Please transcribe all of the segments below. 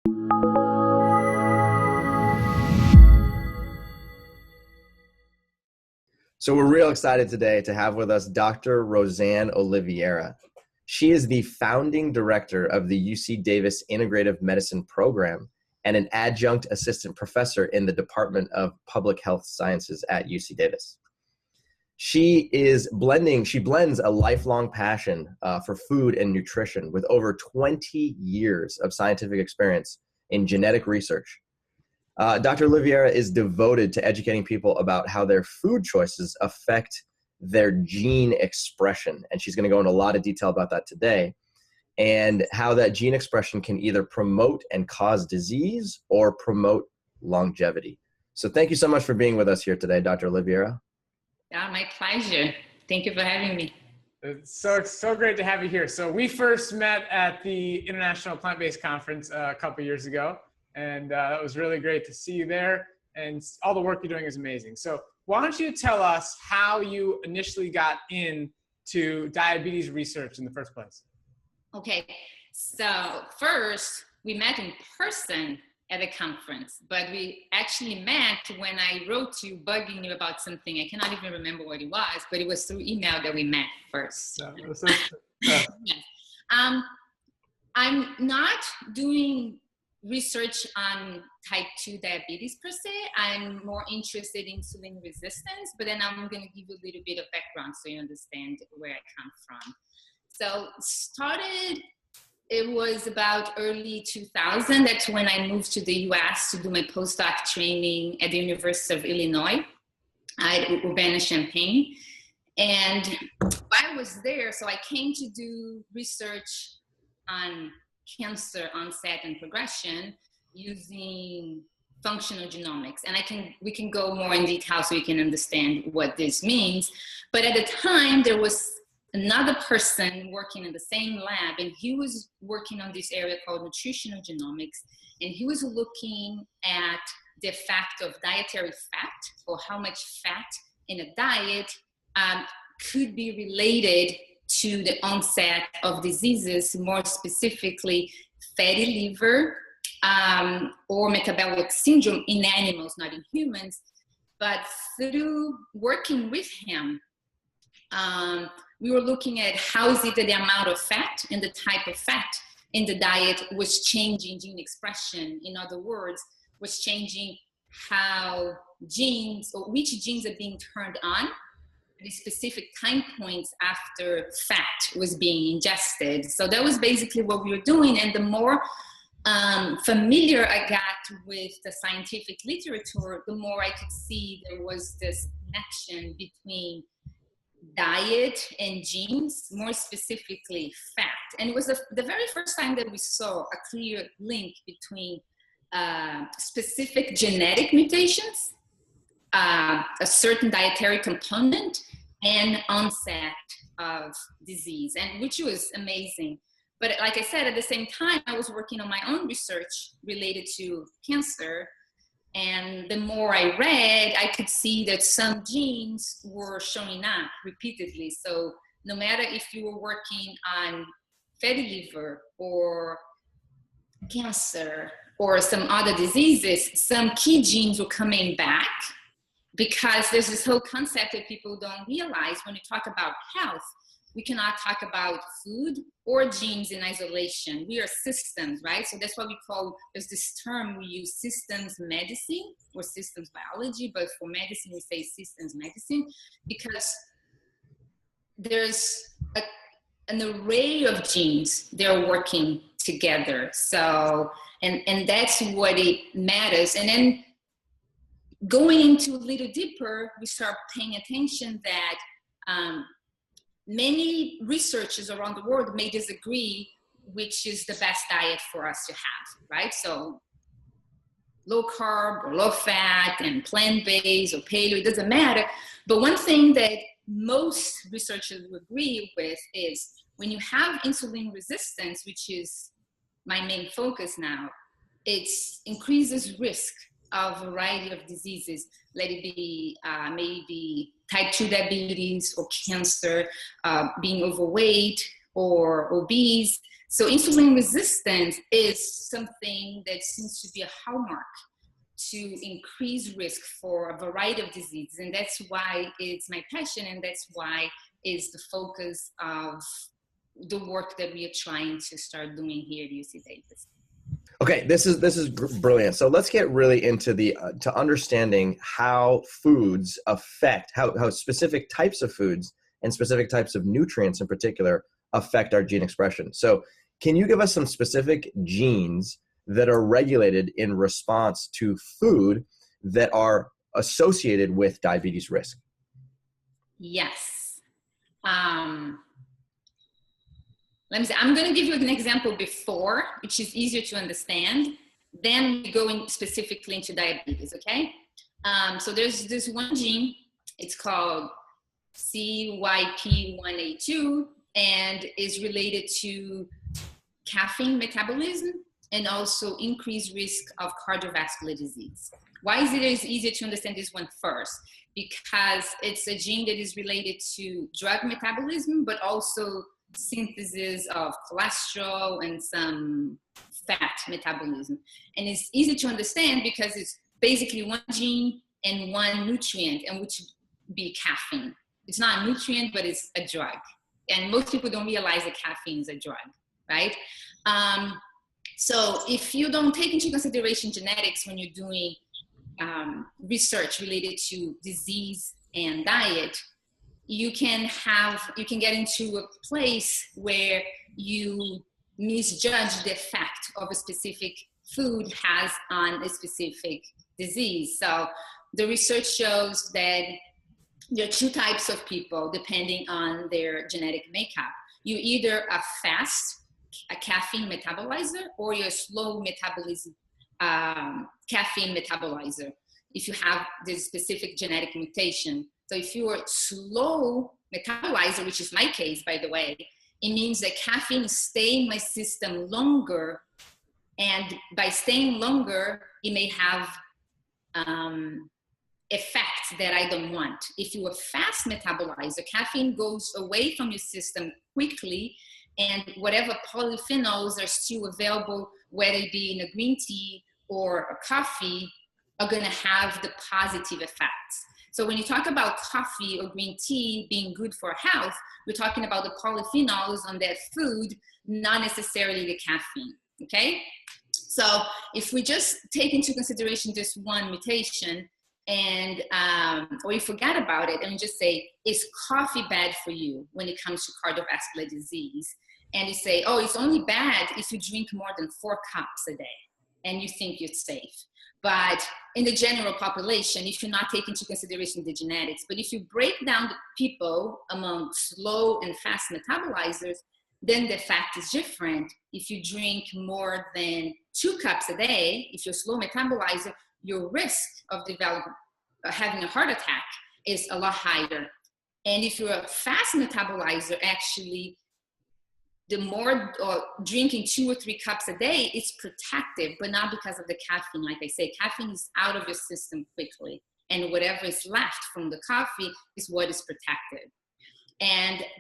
So we're real excited today to have with us Dr. Rosane Oliveira. She is the founding director of the UC Davis Integrative Medicine Program and an adjunct assistant professor in the Department of Public Health Sciences at UC Davis. She blends a lifelong passion for food and nutrition with over 20 years of scientific experience in genetic research. Dr. Oliveira is devoted to educating people about how their food choices affect their gene expression. And she's going to go into a lot of detail about that today, and how that gene expression can either promote and cause disease or promote longevity. So thank you so much for being with us here today, Dr. Oliveira. Yeah, my pleasure. Thank you for having me. It's so great to have you here. So we first met at the International Plant-Based Conference a couple years ago. And it was really great to see you there, and all the work you're doing is amazing. So why don't you tell us how you initially got into diabetes research in the first place? Okay, so first we met in person at the conference, but we actually met when I wrote you bugging you about something. I cannot even remember what it was, but it was through email that we met first. Yes. I'm not doing research on type 2 diabetes per se. I'm more interested in insulin resistance, but then I'm going to give you a little bit of background so you understand where I come from. So it was about early 2000. That's when I moved to the US to do my postdoc training at the University of Illinois at Urbana-Champaign. And while I was there, so I came to do research on cancer onset and progression using functional genomics. And we can go more in detail so you can understand what this means. But at the time, there was another person working in the same lab, and he was working on this area called nutritional genomics. And he was looking at the effect of dietary fat, or how much fat in a diet could be related to the onset of diseases, more specifically fatty liver or metabolic syndrome in animals, not in humans. But through working with him, we were looking at how is it that the amount of fat and the type of fat in the diet was changing gene expression. In other words, was changing how genes, or which genes are being turned on the specific time points after fat was being ingested. So that was basically what we were doing. And the more familiar I got with the scientific literature, the more I could see there was this connection between diet and genes, more specifically fat. And it was the very first time that we saw a clear link between specific genetic mutations, a certain dietary component, and onset of disease, and which was amazing. But like I said, at the same time, I was working on my own research related to cancer. And the more I read, I could see that some genes were showing up repeatedly. So no matter if you were working on fatty liver or cancer or some other diseases, some key genes were coming back, because there's this whole concept that people don't realize when you talk about health. We cannot talk about food or genes in isolation. We are systems, right? So that's what we call, there's this term we use, systems medicine or systems biology, but for medicine we say systems medicine, because there's an array of genes that are working together. So, and that's what it matters. And then going into a little deeper, we start paying attention that many researchers around the world may disagree which is the best diet for us to have, right? So low carb or low fat and plant-based or paleo, it doesn't matter. But one thing that most researchers will agree with is when you have insulin resistance, which is my main focus now, it increases risk of a variety of diseases, let it be maybe type 2 diabetes or cancer, being overweight, or obese. So insulin resistance is something that seems to be a hallmark to increase risk for a variety of diseases. And that's why it's my passion, and that's why it's the focus of the work that we are trying to start doing here at UC Davis. Okay, this is brilliant. So let's get really into to understanding how foods affect, how specific types of foods and specific types of nutrients in particular affect our gene expression. So can you give us some specific genes that are regulated in response to food that are associated with diabetes risk? Yes. Let me see. I'm going to give you an example before, which is easier to understand. Then we go in specifically into diabetes, okay? So there's this one gene. It's called CYP1A2 and is related to caffeine metabolism and also increased risk of cardiovascular disease. Why is it easier to understand this one first? Because it's a gene that is related to drug metabolism, but also synthesis of cholesterol and some fat metabolism. And it's easy to understand because it's basically one gene and one nutrient, and which would be caffeine. It's not a nutrient, but it's a drug. And most people don't realize that caffeine is a drug, right? So if you don't take into consideration genetics when you're doing research related to disease and diet, you can get into a place where you misjudge the effect of a specific food has on a specific disease. So the research shows that there are two types of people depending on their genetic makeup. You're either a caffeine metabolizer, or you're a slow metabolism caffeine metabolizer if you have this specific genetic mutation. So if you are slow metabolizer, which is my case, by the way, it means that caffeine stays in my system longer, and by staying longer, it may have effects that I don't want. If you're a fast metabolizer, caffeine goes away from your system quickly, and whatever polyphenols are still available, whether it be in a green tea or a coffee, are going to have the positive effects. So when you talk about coffee or green tea being good for health, we're talking about the polyphenols on that food, not necessarily the caffeine, okay? So if we just take into consideration this one mutation, and or you forget about it and just say, is coffee bad for you when it comes to cardiovascular disease? And you say, oh, it's only bad if you drink more than 4 cups a day and you think you're safe. But in the general population, if you not take into consideration the genetics, but if you break down the people among slow and fast metabolizers, then the fact is different. If you drink more than 2 cups a day, if you're a slow metabolizer, your risk of having a heart attack is a lot higher. And if you're a fast metabolizer, actually, the more drinking 2 or 3 cups a day, it's protective, but not because of the caffeine. Like I say, caffeine is out of your system quickly, and whatever is left from the coffee is what is protected.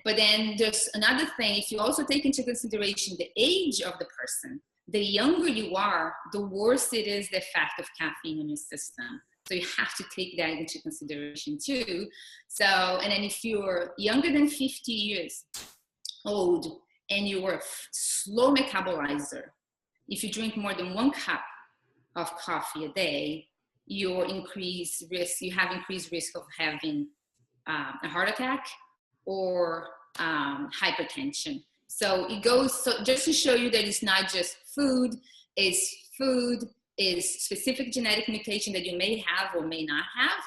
But then there's another thing. If you also take into consideration the age of the person, the younger you are, the worse it is the effect of caffeine on your system. So you have to take that into consideration too. So, and then if you're younger than 50 years old and you are a slow metabolizer, if you drink more than 1 cup of coffee a day, you have increased risk of having a heart attack or hypertension. So it goes, so just to show you that it's not just food is specific genetic mutation that you may have or may not have,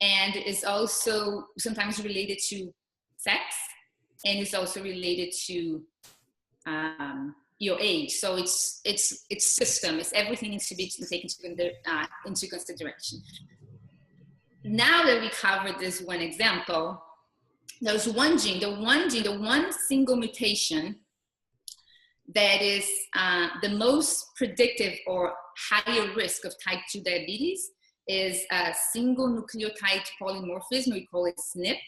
and is also sometimes related to sex, and it's also related to your age. So it's system. It's everything needs to be taken into consideration. Now that we covered this one example, there's the one single mutation that is the most predictive or higher risk of type 2 diabetes is a single nucleotide polymorphism. We call it SNP.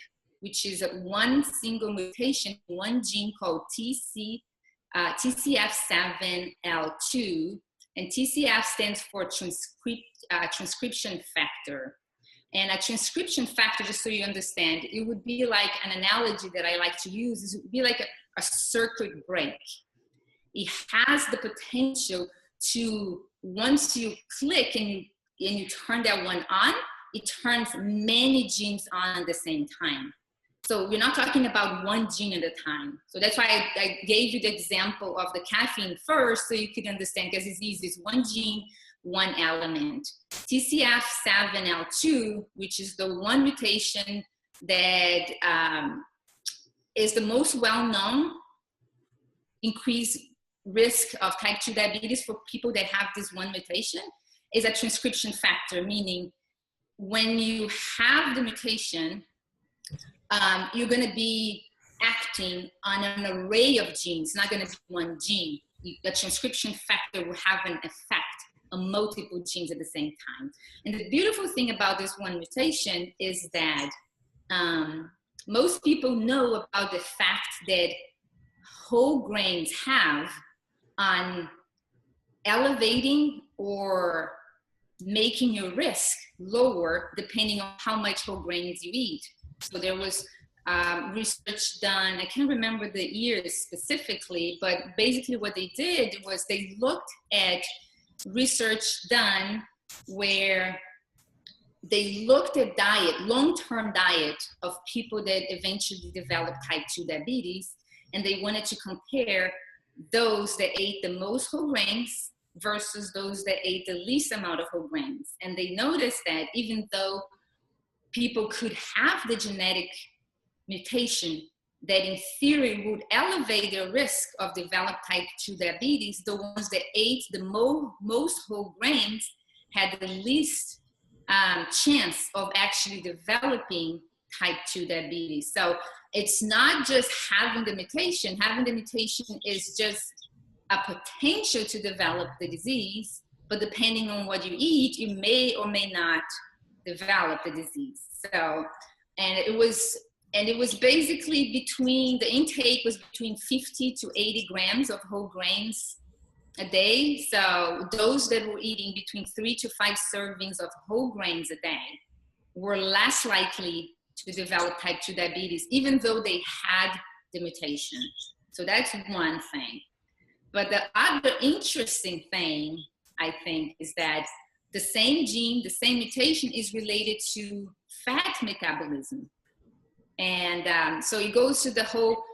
which is one single mutation, one gene called TCF7L2, and TCF stands for transcription factor. And a transcription factor, just so you understand, it would be like an analogy that I like to use, is it would be like a circuit break. It has the potential to, once you click and you turn that one on, it turns many genes on at the same time. So we're not talking about one gene at a time. So that's why I gave you the example of the caffeine first, so you could understand, because it's easy. It's one gene, one element. TCF7L2, which is the one mutation that is the most well-known increased risk of type 2 diabetes for people that have this one mutation, is a transcription factor, meaning when you have the mutation, you're going to be acting on an array of genes. It's not going to be one gene. The transcription factor will have an effect on multiple genes at the same time. And the beautiful thing about this one mutation is that most people know about the fact that whole grains have on elevating or making your risk lower depending on how much whole grains you eat. So there was research done, I can't remember the years specifically, but basically what they did was they looked at research done where they looked at diet, long-term diet of people that eventually developed type 2 diabetes, and they wanted to compare those that ate the most whole grains versus those that ate the least amount of whole grains. And they noticed that even though people could have the genetic mutation that in theory would elevate their risk of develop type 2 diabetes, the ones that ate the most whole grains had the least chance of actually developing type 2 diabetes. So it's not just having the mutation. Having the mutation is just a potential to develop the disease, but depending on what you eat, you may or may not develop the disease. So, and it was basically between, the intake was between 50 to 80 grams of whole grains a day. So those that were eating between 3 to 5 servings of whole grains a day were less likely to develop type 2 diabetes, even though they had the mutation. So that's one thing. But the other interesting thing, I think, is that the same gene, the same mutation is related to fat metabolism. And so it goes to the whole,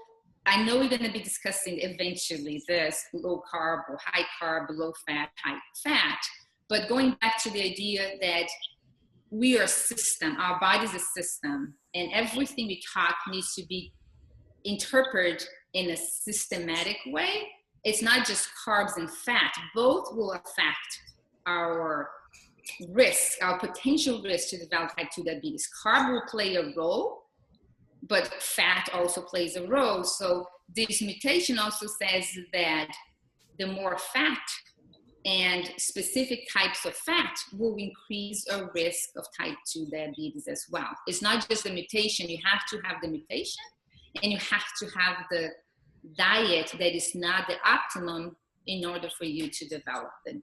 I know we're going to be discussing eventually this low carb or high carb, low fat, high fat, but going back to the idea that we are a system, our body is a system, and everything we talk needs to be interpreted in a systematic way. It's not just carbs and fat. Both will affect our risk, our potential risk to develop type 2 diabetes. Carb will play a role, but fat also plays a role. So this mutation also says that the more fat and specific types of fat will increase a risk of type 2 diabetes as well. It's not just the mutation. You have to have the mutation, and you have to have the diet that is not the optimum in order for you to develop the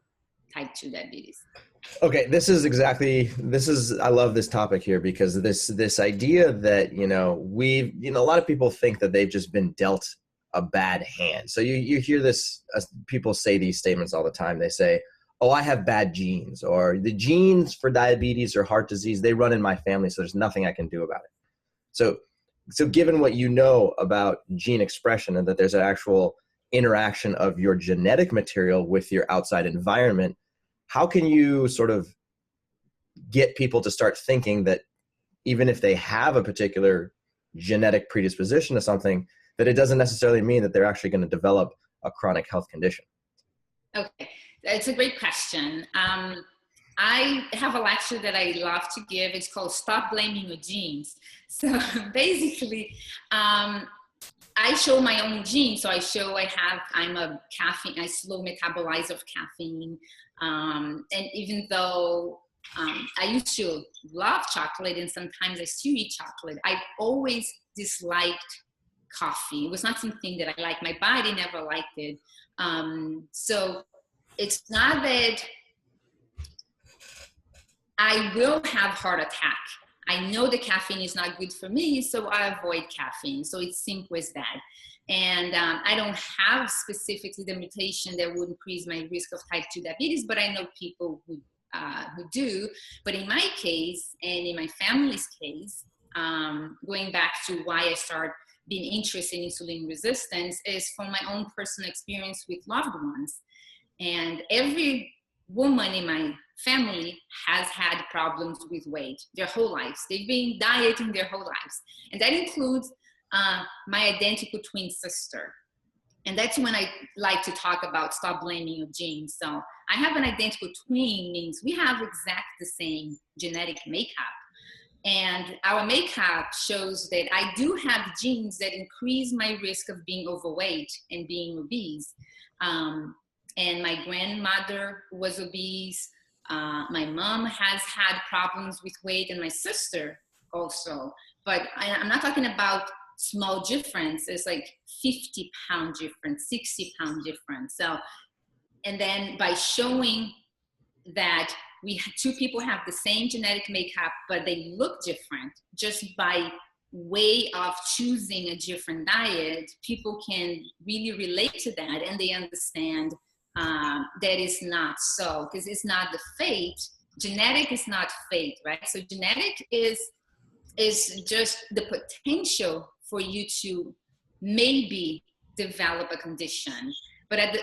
type 2 diabetes. Okay, I love this topic here, because this idea that, a lot of people think that they've just been dealt a bad hand. So you hear this, people say these statements all the time. They say, oh, I have bad genes, or the genes for diabetes or heart disease, they run in my family, so there's nothing I can do about it. So given what you know about gene expression, and that there's an actual interaction of your genetic material with your outside environment, how can you sort of get people to start thinking that even if they have a particular genetic predisposition to something, that it doesn't necessarily mean that they're actually going to develop a chronic health condition? Okay, it's a great question. I have a lecture that I love to give. It's called Stop Blaming Your Genes. So basically, I show my own genes. So I'm a slow metabolizer of caffeine. And even though I used to love chocolate, and sometimes I still eat chocolate. I always disliked coffee. It was not something that I liked. My body never liked it. So it's not that I will have heart attack. I know the caffeine is not good for me, so I avoid caffeine. So it's simple as that. And I don't have specifically the mutation that would increase my risk of type 2 diabetes, but I know people who do. But in my case, and in my family's case, going back to why I started being interested in insulin resistance is from my own personal experience with loved ones. And every woman in my family has had problems with weight their whole lives. They've been dieting their whole lives. And that includes my identical twin sister. And that's when I like to talk about stop blaming your genes. So I have an identical twin means we have exact the same genetic makeup. And our makeup shows that I do have genes that increase my risk of being overweight and being obese. And my grandmother was obese. My mom has had problems with weight, and my sister also. But I'm not talking about small difference. It's like 50-pound difference, 60-pound difference. So, and then by showing that two people have the same genetic makeup, but they look different, just by way of choosing a different diet, people can really relate to that, and they understand that is not so, because it's not the fate. Genetic is not fate, right? So genetic is just the potential for you to maybe develop a condition, but at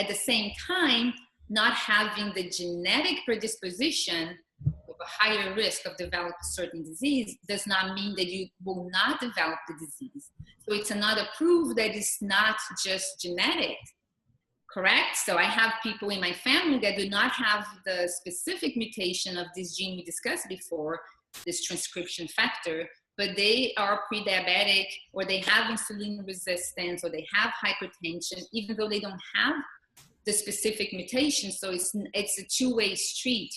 the same time, not having the genetic predisposition of a higher risk of developing a certain disease does not mean that you will not develop the disease. So it's another proof that it's not just genetic, correct? So I have people in my family that do not have the specific mutation of this gene we discussed before, this transcription factor, but they are pre-diabetic, or they have insulin resistance, or they have hypertension, even though they don't have the specific mutation. So it's a two-way street.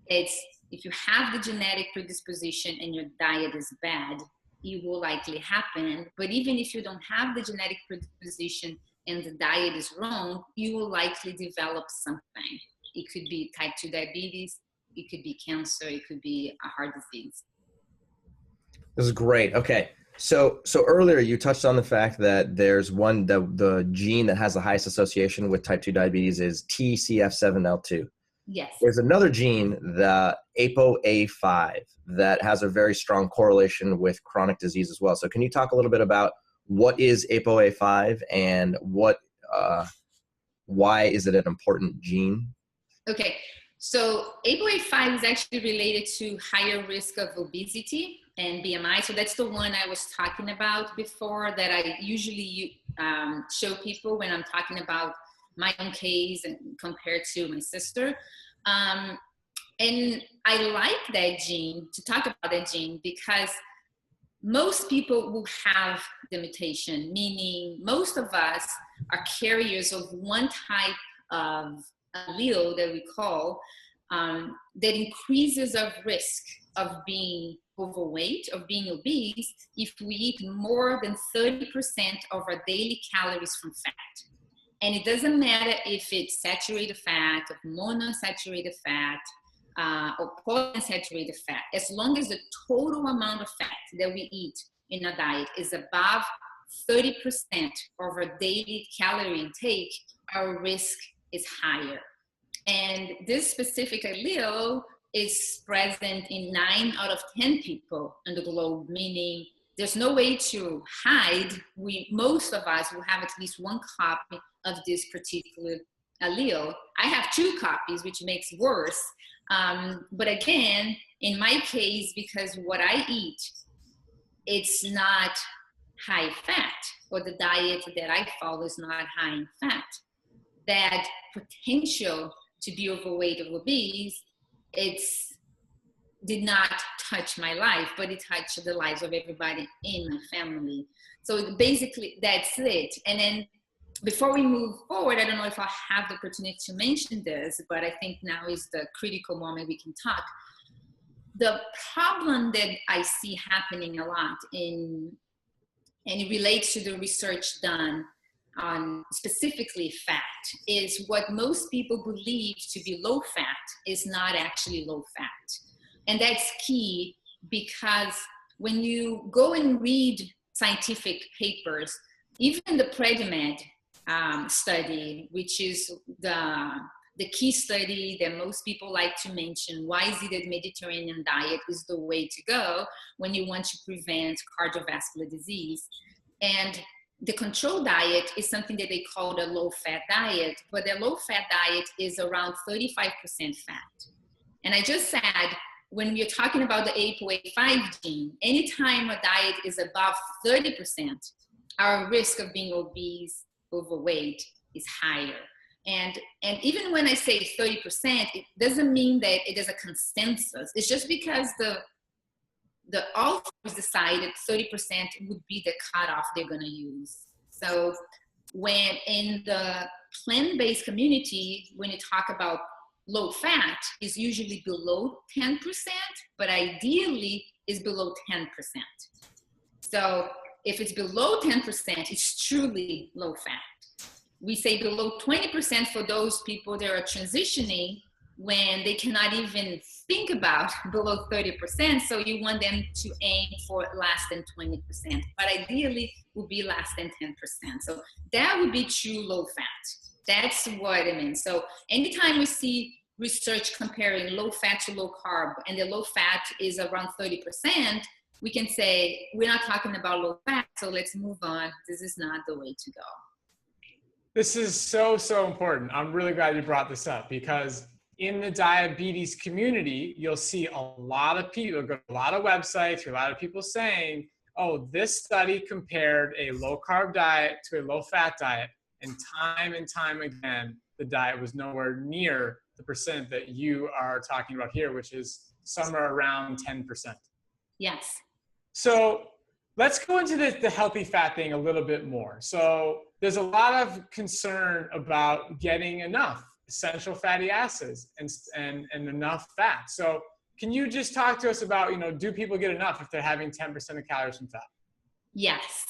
It's, if you have the genetic predisposition and your diet is bad, it will likely happen. But even if you don't have the genetic predisposition and the diet is wrong, you will likely develop something. It could be type 2 diabetes, it could be cancer, it could be a heart disease. This is great. Okay. So earlier you touched on the fact that there's one, the gene that has the highest association with type 2 diabetes is TCF7L2. Yes. There's another gene, the ApoA5, that has a very strong correlation with chronic disease as well. So can you talk a little bit about what is ApoA5 and why is it an important gene? Okay. So ApoA5 is actually related to higher risk of obesity and BMI. So that's the one I was talking about before, that I usually show people when I'm talking about my own case and compared to my sister. And I like that gene, to talk about that gene, because most people will have the mutation, meaning most of us are carriers of one type of allele that we call that increases our risk of being overweight, of being obese, if we eat more than 30% of our daily calories from fat. And it doesn't matter if it's saturated fat, or monounsaturated fat, or polyunsaturated fat. As long as the total amount of fat that we eat in a diet is above 30% of our daily calorie intake, our risk is higher. And this specific allele is present in 9 out of 10 people in the globe, meaning there's no way to hide. Most of us will have at least one copy of this particular allele. I have 2 copies, which makes worse. But again, in my case, because what I eat, it's not high fat, or the diet that I follow is not high in fat, that potential to be overweight or obese, did not touch my life, but it touched the lives of everybody in my family. So basically that's it. And then before we move forward, I don't know if I'll have the opportunity to mention this, but I think now is the critical moment we can talk. The problem that I see happening a lot and it relates to the research done on specifically fat, is what most people believe to be low fat is not actually low fat. And that's key, because when you go and read scientific papers, even the PREDIMED study, which is the key study that most people like to mention, why is it that Mediterranean diet is the way to go when you want to prevent cardiovascular disease. And the control diet is something that they call the low-fat diet, but the low-fat diet is around 35% fat. And I just said, when we're talking about the ApoA5 gene, anytime a diet is above 30%, our risk of being obese, overweight is higher. And even when I say 30%, it doesn't mean that it is a consensus. It's just because the authors decided 30% would be the cutoff they're going to use. So when in the plant-based community, when you talk about low fat, is usually below 10%, but ideally is below 10%. So if it's below 10%, it's truly low fat. We say below 20% for those people that are transitioning when they cannot even think about below 30%. So you want them to aim for less than 20%, but ideally would be less than 10%. So that would be true low fat. That's what it means. So anytime we see research comparing low fat to low carb, and the low fat is around 30%, we can say, we're not talking about low fat, so let's move on. This is not the way to go. This is so, so important. I'm really glad you brought this up, because in the diabetes community, you'll see a lot of people, go to a lot of websites, a lot of people saying, oh, this study compared a low carb diet to a low fat diet, and time again, the diet was nowhere near the percent that you are talking about here, which is somewhere around 10%. Yes. So let's go into the healthy fat thing a little bit more. So there's a lot of concern about getting enough essential fatty acids and enough fat. So can you just talk to us about, do people get enough if they're having 10% of calories from fat? Yes.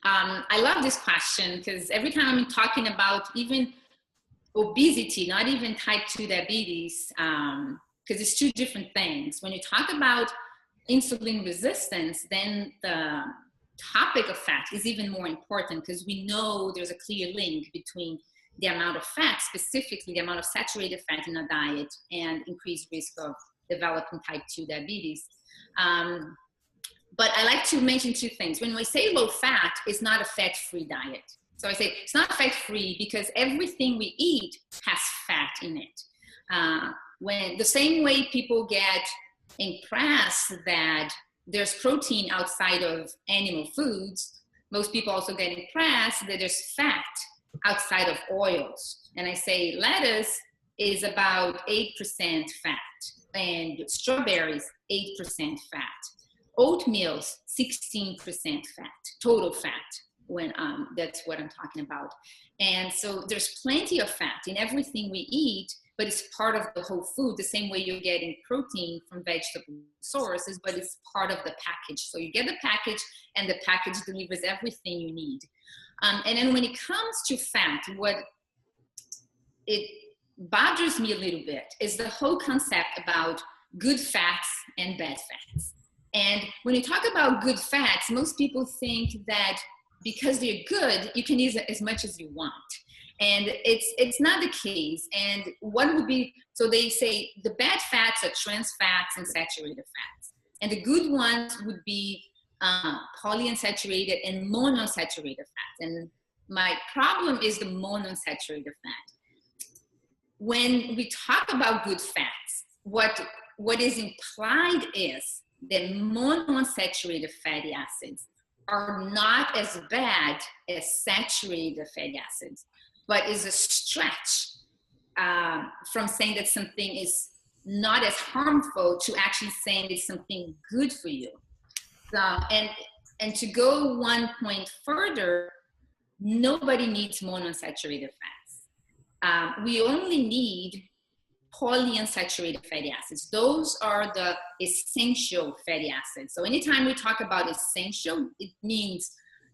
I love this question, because every time I'm talking about even obesity, not even type 2 diabetes, because it's two different things. When you talk about insulin resistance, then the topic of fat is even more important, because we know there's a clear link between the amount of fat, specifically the amount of saturated fat in a diet, and increased risk of developing type 2 diabetes. But I like to mention two things. When we say low fat, it's not a fat-free diet. So I say it's not fat-free because everything we eat has fat in it. When the same way people get impressed that there's protein outside of animal foods, most people also get impressed that there's fat outside of oils. And I say lettuce is about 8% fat, and strawberries, 8% fat. Oatmeal's 16% fat, total fat, when that's what I'm talking about. And so there's plenty of fat in everything we eat, but it's part of the whole food, the same way you're getting protein from vegetable sources, but it's part of the package. So you get the package, and the package delivers everything you need. And then when it comes to fat, what it bothers me a little bit is the whole concept about good fats and bad fats. And when you talk about good fats, most people think that because they're good, you can eat as much as you want. And it's not the case. And what would be, so they say the bad fats are trans fats and saturated fats. And the good ones would be polyunsaturated and monounsaturated fats. And my problem is the monounsaturated fat. When we talk about good fats, what is implied is that monounsaturated fatty acids are not as bad as saturated fatty acids, but is a stretch from saying that something is not as harmful to actually saying it's something good for you. So, and to go one point further, nobody needs monounsaturated fats. We only need polyunsaturated fatty acids. Those are the essential fatty acids. So anytime we talk about essential, it means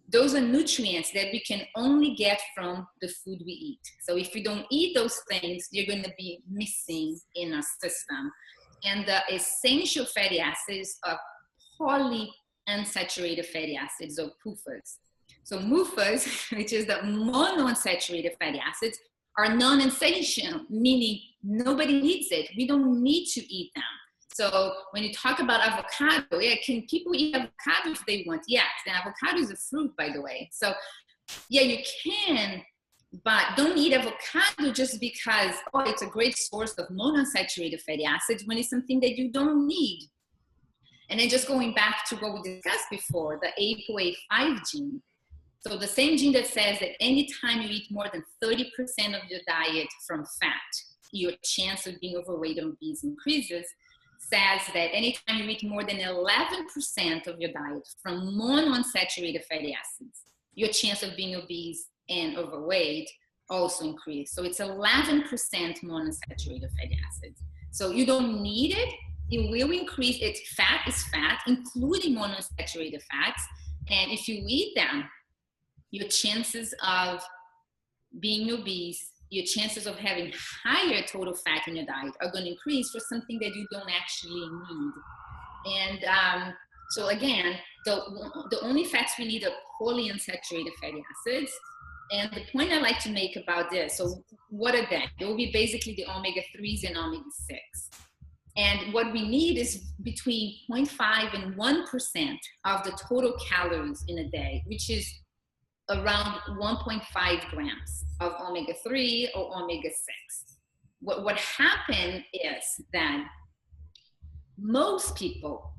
those are nutrients that we can only get from the food we eat. So if we don't eat those things, you're going to be missing in our system. And the essential fatty acids are polyunsaturated fatty acids, or PUFAs. So MUFAs, which is the monounsaturated fatty acids, are non-essential, meaning nobody needs it. We don't need to eat them. So when you talk about avocado, yeah, can people eat avocado if they want? Yes, and avocado is a fruit, by the way. So yeah, you can, but don't eat avocado just because, oh, it's a great source of monounsaturated fatty acids when it's something that you don't need. And then just going back to what we discussed before, the ApoA5 gene. So the same gene that says that anytime you eat more than 30% of your diet from fat, your chance of being overweight or obese increases, says that anytime you eat more than 11% of your diet from monounsaturated fatty acids, your chance of being obese and overweight also increase. So it's 11% monounsaturated fatty acids. So you don't need it. It will increase. It's fat is fat, including monounsaturated fats. And if you eat them, your chances of being obese, your chances of having higher total fat in your diet are going to increase for something that you don't actually need. And so again, the only fats we need are polyunsaturated fatty acids. And the point I like to make about this, so what are they? It will be basically the omega-3s and omega-6. And what we need is between 0.5 and 1% of the total calories in a day, which is around 1.5 grams of omega-3 or omega-6. What happened is that most people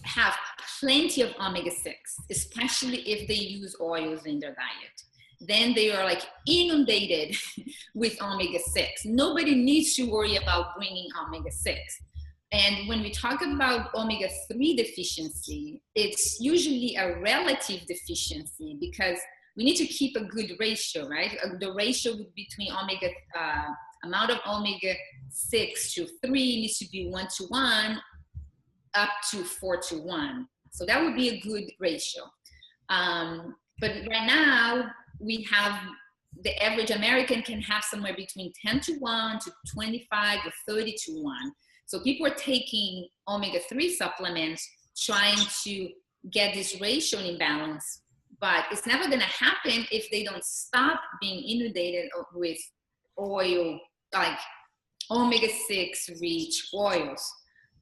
have plenty of omega-6, especially if they use oils in their diet. Then they are like inundated with omega-6. Nobody needs to worry about bringing omega-6. And when we talk about omega-3 deficiency, it's usually a relative deficiency because we need to keep a good ratio, right? The ratio between amount of omega-6 to 3 needs to be 1:1 up to 4:1. So that would be a good ratio. But right now, we have the average American can have somewhere between 10:1 to 25 or 30:1. So people are taking omega-3 supplements, trying to get this ratio in balance, but it's never going to happen if they don't stop being inundated with oil, like omega-6 rich oils.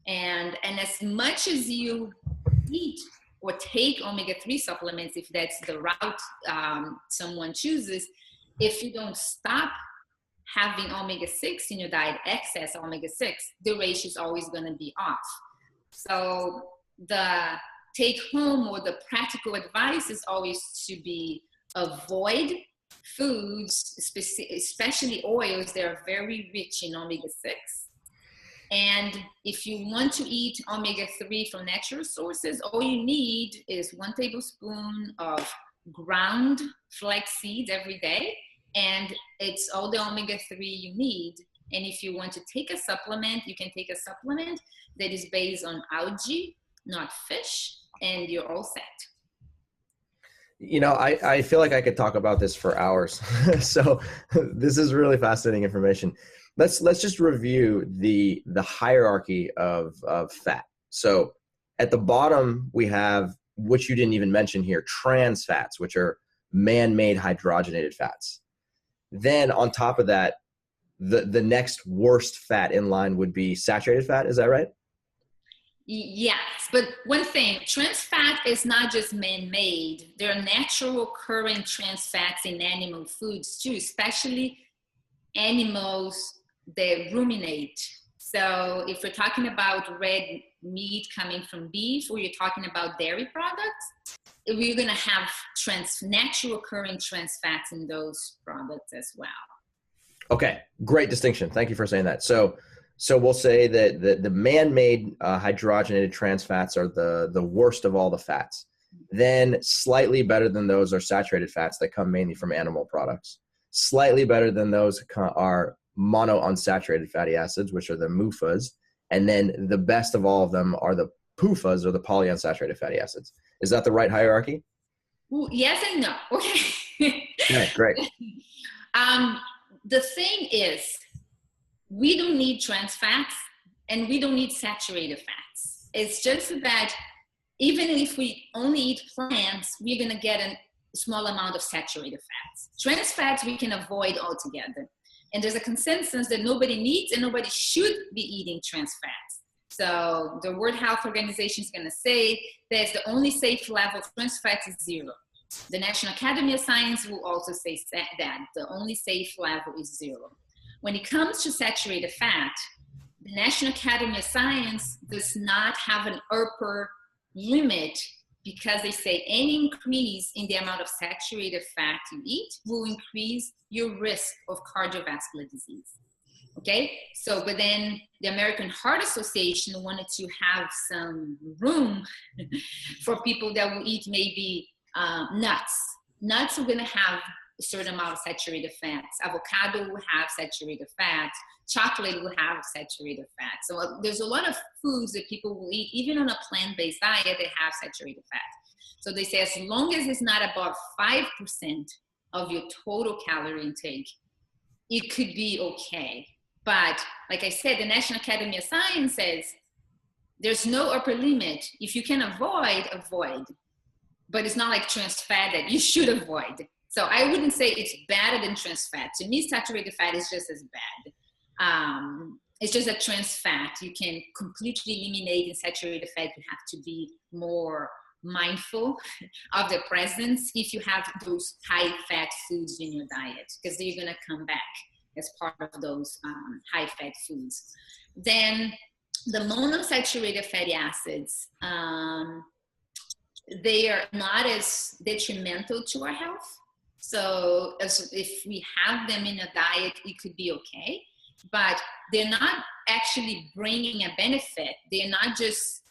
And as much as you eat or take omega-3 supplements, if that's the route someone chooses, if you don't stop having omega-6 in your diet, excess omega-6, the ratio is always going to be off. So the take home or the practical advice is always to be avoid foods, especially oils that are very rich in omega-6. And if you want to eat omega-3 from natural sources, all you need is 1 tablespoon of ground flax seeds every day. And it's all the omega-3 you need. And if you want to take a supplement, you can take a supplement that is based on algae, not fish, and you're all set. You know, I feel like I could talk about this for hours. So this is really fascinating information. Let's just review the hierarchy of fat. So at the bottom, we have, which you didn't even mention here, trans fats, which are man-made hydrogenated fats. Then on top of that, the next worst fat in line would be saturated fat. Is that right? Yes, but one thing, trans fat is not just man-made. There are natural occurring trans fats in animal foods too, especially animals that ruminate. So if we're talking about red meat coming from beef, or you're talking about dairy products, we're going to have natural occurring trans fats in those products as well. Okay, great distinction. Thank you for saying that. So we'll say that the man-made hydrogenated trans fats are the worst of all the fats. Then slightly better than those are saturated fats that come mainly from animal products. Slightly better than those are monounsaturated fatty acids, which are the MUFAs. And then the best of all of them are the PUFAs, or the polyunsaturated fatty acids. Is that the right hierarchy? Well, yes and no. Okay. Okay, great. The thing is, we don't need trans fats and we don't need saturated fats. It's just that even if we only eat plants, we're going to get a small amount of saturated fats. Trans fats we can avoid altogether. And there's a consensus that nobody needs and nobody should be eating trans fats. So the World Health Organization is going to say that the only safe level of trans fats is 0. The National Academy of Science will also say that the only safe level is 0. When it comes to saturated fat, the National Academy of Science does not have an upper limit, because they say any increase in the amount of saturated fat you eat will increase your risk of cardiovascular disease. Okay, so but then the American Heart Association wanted to have some room for people that will eat maybe nuts. Nuts are going to have a certain amount of saturated fats. Avocado will have saturated fats. Chocolate will have saturated fat. So there's a lot of foods that people will eat, even on a plant-based diet, they have saturated fat. So they say as long as it's not above 5% of your total calorie intake, it could be okay. But like I said, the National Academy of Science says there's no upper limit. If you can avoid, avoid. But it's not like trans fat that you should avoid. So I wouldn't say it's better than trans fat. To me, saturated fat is just as bad. It's just a trans fat. You can completely eliminate in saturated fat. You have to be more mindful of the presence if you have those high fat foods in your diet, because they're going to come back as part of those high fat foods. Then the monounsaturated fatty acids, they are not as detrimental to our health. So if we have them in a diet, it could be okay, but they're not actually bringing a benefit. They're not just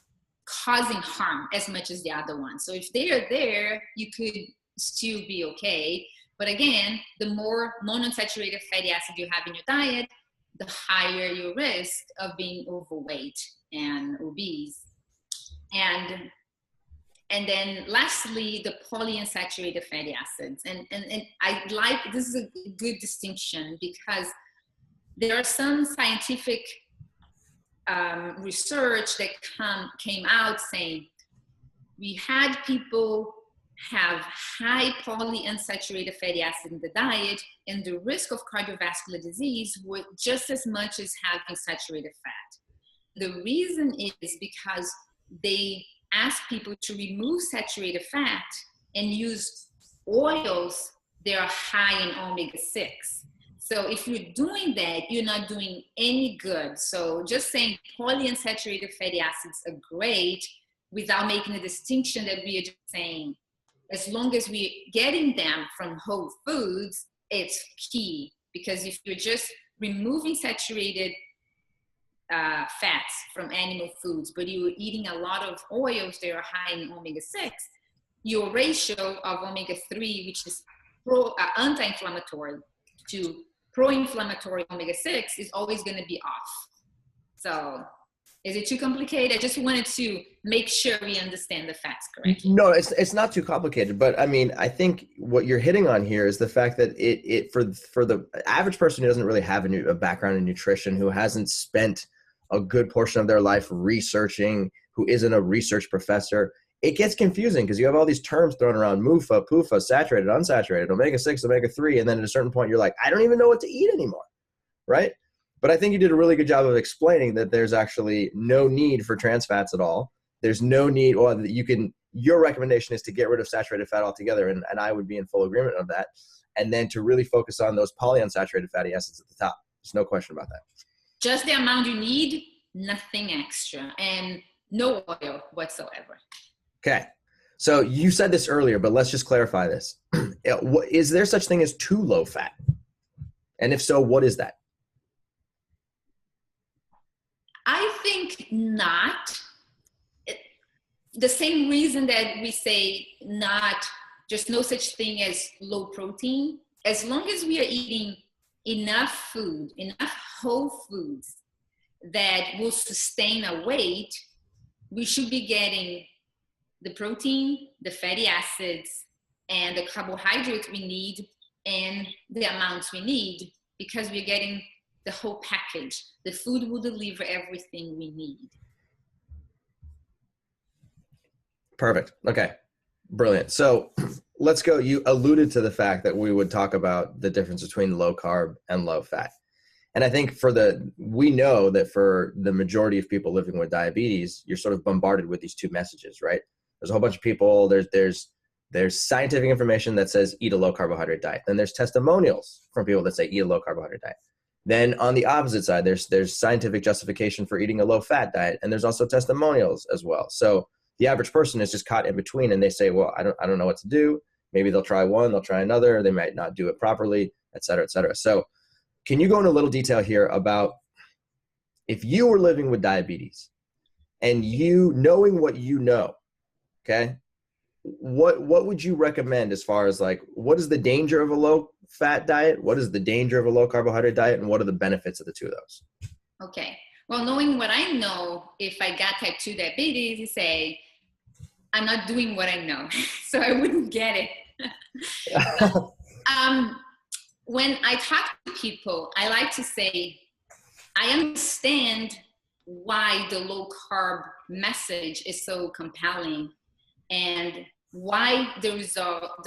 causing harm as much as the other ones. So if they are there, you could still be okay. But again, the more monounsaturated fatty acid you have in your diet, the higher your risk of being overweight and obese. And then lastly, the polyunsaturated fatty acids. And I like, this is a good distinction, because there are some scientific research that came out saying we had people have high polyunsaturated fatty acid in the diet, and the risk of cardiovascular disease was just as much as having saturated fat. The reason is because they ask people to remove saturated fat and use oils that are high in omega-6. So if you're doing that, you're not doing any good. So just saying polyunsaturated fatty acids are great without making a distinction that we are just saying, as long as we're getting them from whole foods, it's key. Because if you're just removing saturated fats from animal foods, but you're eating a lot of oils that are high in omega-6, your ratio of omega-3, which is anti-inflammatory, to pro-inflammatory omega-6 is always going to be off. So is it too complicated? I just wanted to make sure we understand the facts correctly. No, it's not too complicated, but I mean, I think what you're hitting on here is the fact that it for the average person who doesn't really have a background in nutrition, who hasn't spent a good portion of their life researching, who isn't a research professor, it gets confusing because you have all these terms thrown around: MUFA, PUFA, saturated, unsaturated, omega-6, omega-3, and then at a certain point you're like, I don't even know what to eat anymore, right? But I think you did a really good job of explaining that there's actually no need for trans fats at all. There's no need, or your recommendation is to get rid of saturated fat altogether, and I would be in full agreement of that. And then to really focus on those polyunsaturated fatty acids at the top. There's no question about that. Just the amount you need, nothing extra, and no oil whatsoever. Okay. So you said this earlier, but let's just clarify this. Is there such thing as too low fat? And if so, what is that? I think not. the same reason that we say just no such thing as low protein, as long as we are eating enough food, enough whole foods that will sustain our weight, we should be getting the protein, the fatty acids, and the carbohydrates we need and the amounts we need, because we're getting the whole package. The food will deliver everything we need. Perfect. Okay. Brilliant. So let's go. You alluded to the fact that we would talk about the difference between low carb and low fat. And I think we know that for the majority of people living with diabetes, you're sort of bombarded with these two messages, right? There's a whole bunch of people, there's scientific information that says eat a low carbohydrate diet. Then there's testimonials from people that say eat a low carbohydrate diet. Then on the opposite side, there's scientific justification for eating a low fat diet. And there's also testimonials as well. So the average person is just caught in between, and they say, well, I don't know what to do. Maybe they'll try one, they'll try another. They might not do it properly, et cetera, et cetera. So can you go into a little detail here about if you were living with diabetes and you knowing what you know, okay, what would you recommend as far as like, what is the danger of a low fat diet? What is the danger of a low carbohydrate diet? And what are the benefits of the two of those? Okay. Well, knowing what I know, if I got type 2 diabetes, you say, I'm not doing what I know, so I wouldn't get it. When I talk to people, I like to say, I understand why the low carb message is so compelling and why the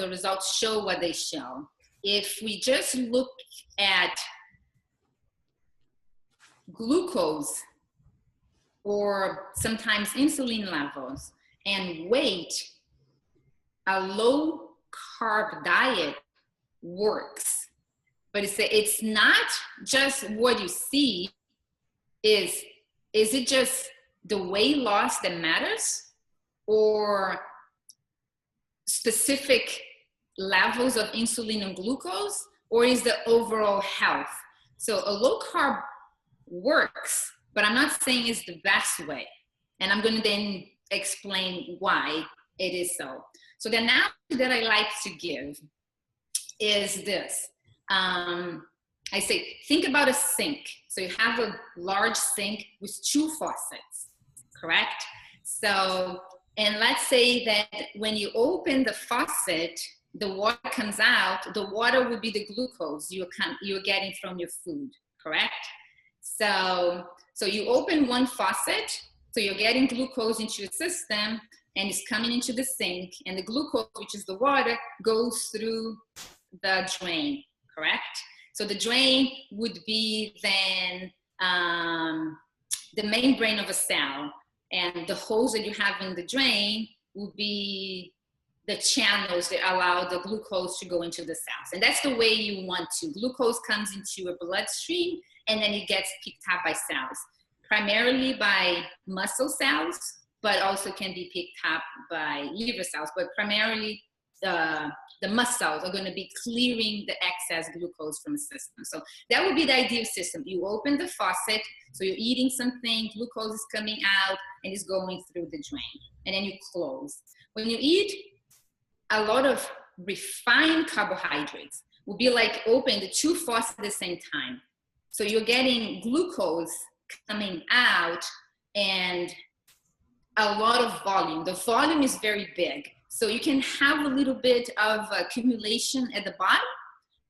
results show what they show. If we just look at glucose or sometimes insulin levels and weight, a low carb diet works. But it's not just what you see. Is it just the weight loss that matters, or specific levels of insulin and glucose, or is the overall health? So a low carb works, but I'm not saying it's the best way. And I'm going to then explain why it is so. So the analogy that I like to give is this. I say, think about a sink. So you have a large sink with two faucets, correct? So, and let's say that when you open the faucet, the water comes out, the water would be the glucose you're getting from your food, correct? So you open one faucet, so you're getting glucose into your system, and it's coming into the sink, and the glucose, which is the water, goes through the drain, correct? So the drain would be then the membrane of a cell, and the holes that you have in the drain would be the channels that allow the glucose to go into the cells. And that's the way you want to. Glucose comes into your bloodstream, and then it gets picked up by cells, primarily by muscle cells, but also can be picked up by liver cells, but primarily the muscles are going to be clearing the excess glucose from the system. So that would be the ideal system. You open the faucet, so you're eating something, glucose is coming out and it's going through the drain, and then you close. When you eat a lot of refined carbohydrates, will be like open the two faucets at the same time. So you're getting glucose coming out and a lot of volume. The volume is very big. So you can have a little bit of accumulation at the bottom,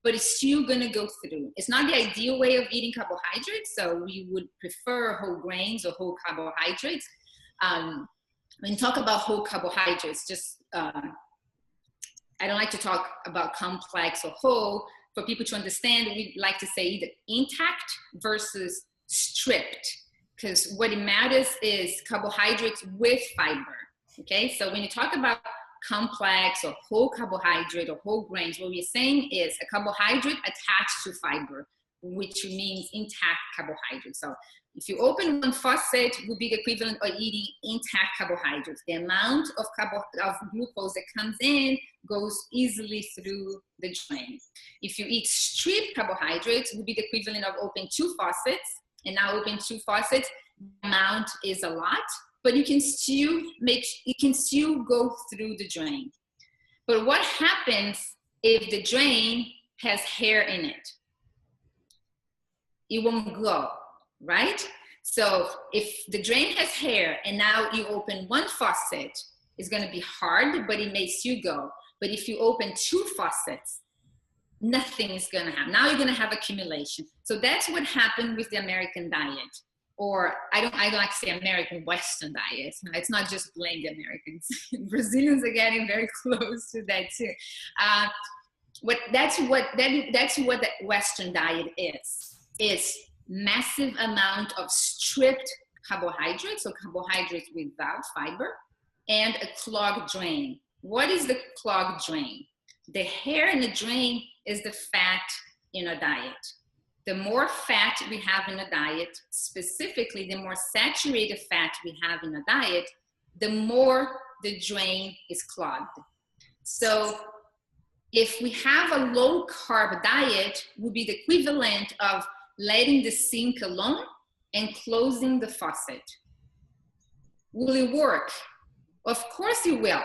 but it's still gonna go through. It's not the ideal way of eating carbohydrates, so we would prefer whole grains or whole carbohydrates. When you talk about whole carbohydrates, just, I don't like to talk about complex or whole. For people to understand, we like to say either intact versus stripped, because what it matters is carbohydrates with fiber, okay? So when you talk about complex or whole carbohydrate or whole grains, what we're saying is a carbohydrate attached to fiber, which means intact carbohydrates. So if you open one faucet, it would be the equivalent of eating intact carbohydrates. The amount of glucose that comes in goes easily through the drain. If you eat stripped carbohydrates, it would be the equivalent of opening two faucets, and now open two faucets, the amount is a lot, but you can still go through the drain. But what happens if the drain has hair in it? It won't go, right? So if the drain has hair and now you open one faucet, it's going to be hard, but it makes you go. But if you open two faucets, nothing is going to happen. Now you're going to have accumulation. So that's what happened with the American diet. Or I don't like to say American Western diet. It's not just blame the Americans. Brazilians are getting very close to that too. That's what the Western diet is. It's massive amount of stripped carbohydrates, so carbohydrates without fiber, and a clogged drain. What is the clogged drain? The hair in the drain is the fat in a diet. The more fat we have in a diet, specifically the more saturated fat we have in a diet, the more the drain is clogged. So if we have a low carb diet, would be the equivalent of letting the sink alone and closing the faucet. Will it work? Of course it will.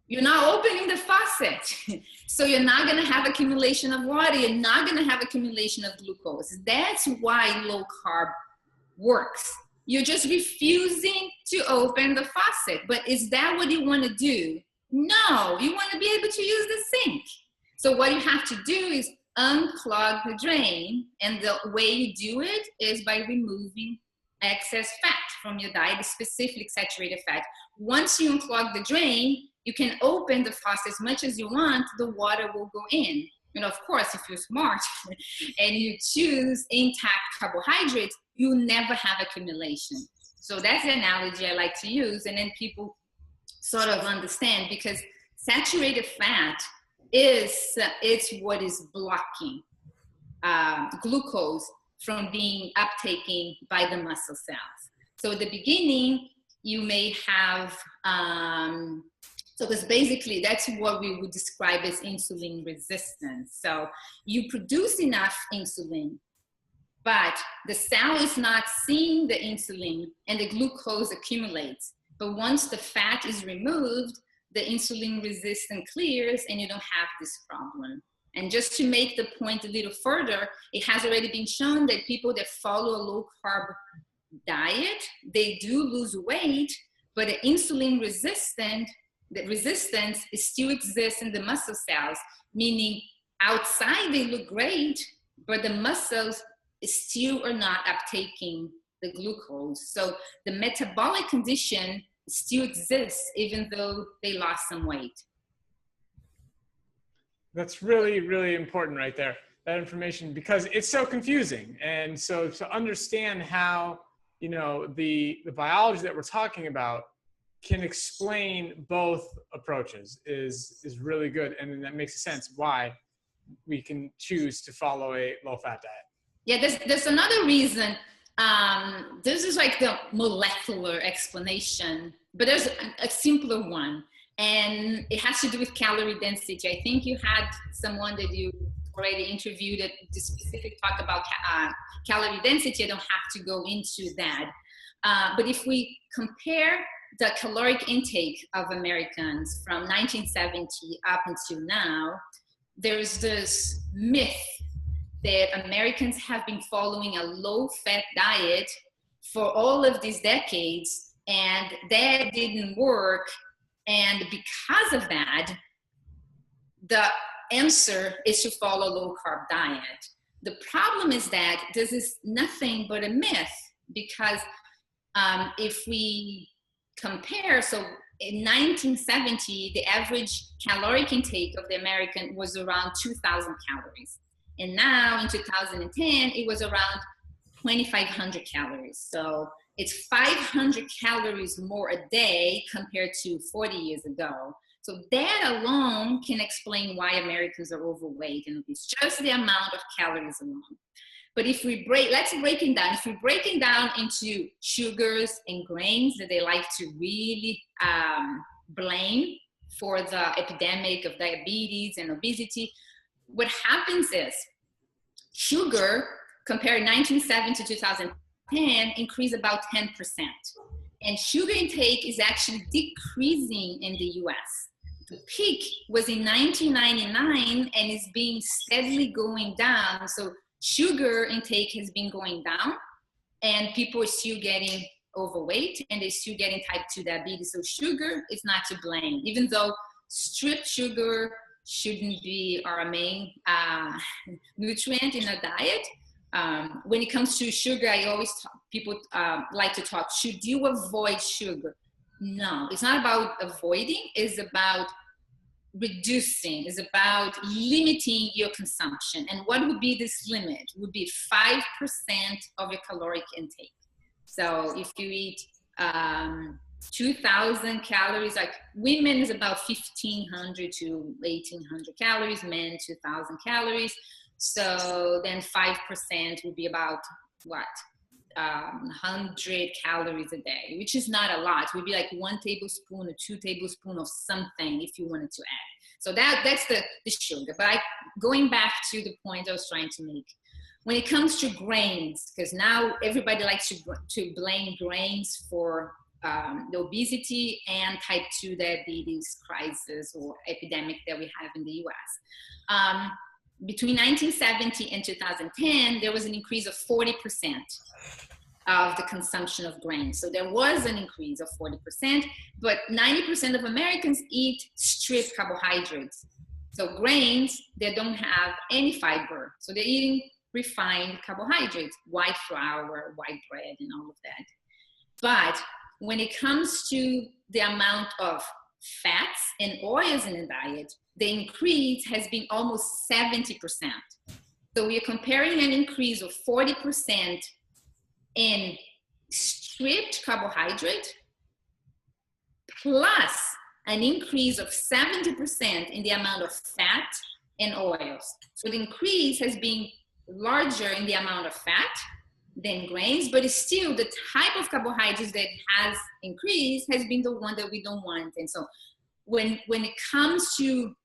You're not opening the faucet. So you're not going to have accumulation of water. You're not going to have accumulation of glucose. That's why low carb works. You're just refusing to open the faucet. But is that what you want to do? No, you want to be able to use the sink. So what you have to do is unclog the drain. And the way you do it is by removing excess fat from your diet, specifically saturated fat. Once you unclog the drain, you can open the faucet as much as you want, the water will go in. And of course, if you're smart and you choose intact carbohydrates, you'll never have accumulation. So that's the analogy I like to use. And then people sort of understand, because saturated fat it's what is blocking glucose from being uptaken by the muscle cells. So at the beginning, you may have, so because basically that's what we would describe as insulin resistance. So you produce enough insulin, but the cell is not seeing the insulin and the glucose accumulates. But once the fat is removed, the insulin resistance clears and you don't have this problem. And just to make the point a little further, it has already been shown that people that follow a low carb diet, they do lose weight, but the insulin resistance still exists in the muscle cells, meaning outside they look great, but the muscles still are not uptaking the glucose. So the metabolic condition still exists even though they lost some weight. That's really, really important right there, that information, because it's so confusing. And so to understand how, you know, the biology that we're talking about can explain both approaches is really good. And then that makes sense why we can choose to follow a low-fat diet. Yeah, there's another reason. This is like the molecular explanation, but there's a simpler one. And it has to do with calorie density. I think you had someone that you already interviewed that specifically talk about calorie density. I don't have to go into that. But if we compare the caloric intake of Americans from 1970 up until now, there's this myth that Americans have been following a low-fat diet for all of these decades, and that didn't work. And because of that, the answer is to follow a low-carb diet. The problem is that this is nothing but a myth, because if we compare, so in 1970, the average caloric intake of the American was around 2,000 calories. And now in 2010, it was around 2,500 calories. So it's 500 calories more a day compared to 40 years ago. So that alone can explain why Americans are overweight, and it's just the amount of calories alone. But if we let's break it down. If we break it down into sugars and grains that they like to really blame for the epidemic of diabetes and obesity, what happens is sugar, compared 1970 to 2010, increased about 10%. And sugar intake is actually decreasing in the US. The peak was in 1999 and is being steadily going down. So sugar intake has been going down and people are still getting overweight and they're still getting type 2 diabetes. So sugar is not to blame, even though stripped sugar shouldn't be our main nutrient in a diet. When it comes to sugar, I always people like to talk, should you avoid sugar? No, it's not about avoiding, it's about reducing, it's about limiting your consumption. And what would be this limit? Would be 5% of your caloric intake. So if you eat 2,000 calories, like women is about 1,500 to 1,800 calories, men 2,000 calories. So then 5% would be about what? 100 calories a day, which is not a lot. It would be like 1 tablespoon or 2 tablespoons of something if you wanted to add. So that's the sugar. But going back to the point I was trying to make, when it comes to grains, because now everybody likes to blame grains for the obesity and type 2 diabetes crisis or epidemic that we have in the US. Between 1970 and 2010, there was an increase of 40% of the consumption of grains. So there was an increase of 40%, but 90% of Americans eat stripped carbohydrates. So grains, they don't have any fiber. So they're eating refined carbohydrates, white flour, white bread, and all of that. But when it comes to the amount of fats and oils in the diet, the increase has been almost 70%. So we are comparing an increase of 40% in stripped carbohydrate plus an increase of 70% in the amount of fat and oils. So the increase has been larger in the amount of fat than grains, but it's still the type of carbohydrates that has increased has been the one that we don't want. And so when it comes to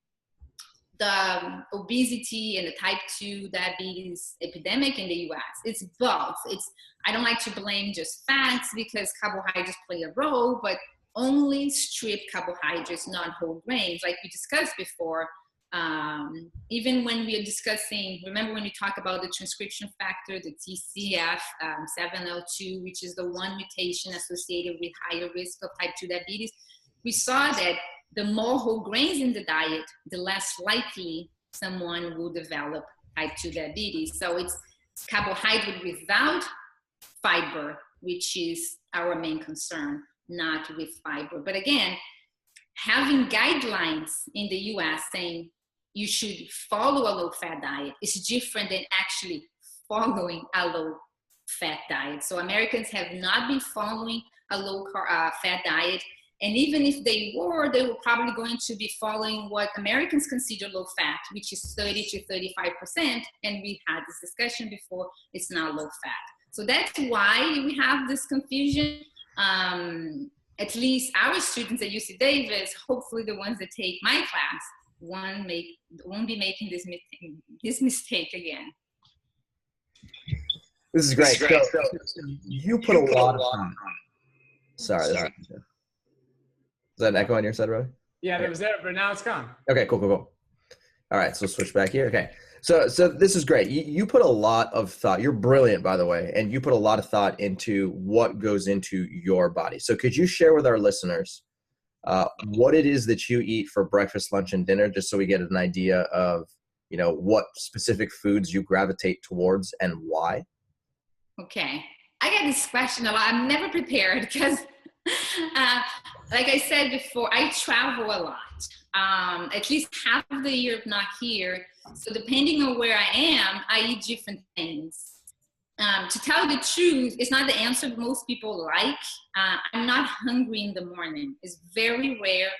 the obesity and the type 2 diabetes epidemic in the US, it's both. I don't like to blame just fats because carbohydrates play a role, but only stripped carbohydrates, not whole grains, like we discussed before. Even when we are discussing, remember when we talk about the transcription factor, the TCF7L2, which is the one mutation associated with higher risk of type 2 diabetes, we saw that the more whole grains in the diet, the less likely someone will develop type 2 diabetes. So it's carbohydrate without fiber, which is our main concern, not with fiber. But again, having guidelines in the US saying you should follow a low-fat diet is different than actually following a low-fat diet. So Americans have not been following a low-fat diet. And even if they were probably going to be following what Americans consider low fat, which is 30 to 35%. And we had this discussion before, it's not low fat. So that's why we have this confusion. At least our students at UC Davis, hopefully the ones that take my class, won't be making this mistake again. This is great. So you put a lot of time. Sorry. Is that an echo on your side, Roy? Yeah, that was there, but now it's gone. Okay, cool. All right, so switch back here. Okay, so this is great. You put a lot of thought. You're brilliant, by the way, and you put a lot of thought into what goes into your body. So could you share with our listeners what it is that you eat for breakfast, lunch, and dinner, just so we get an idea of, what specific foods you gravitate towards and why? Okay, I get this question a lot. I'm never prepared because like I said before, I travel a lot, at least half of the year, if not here. So depending on where I am, I eat different things. To tell the truth, it's not the answer most people like. I'm not hungry in the morning. It's very rare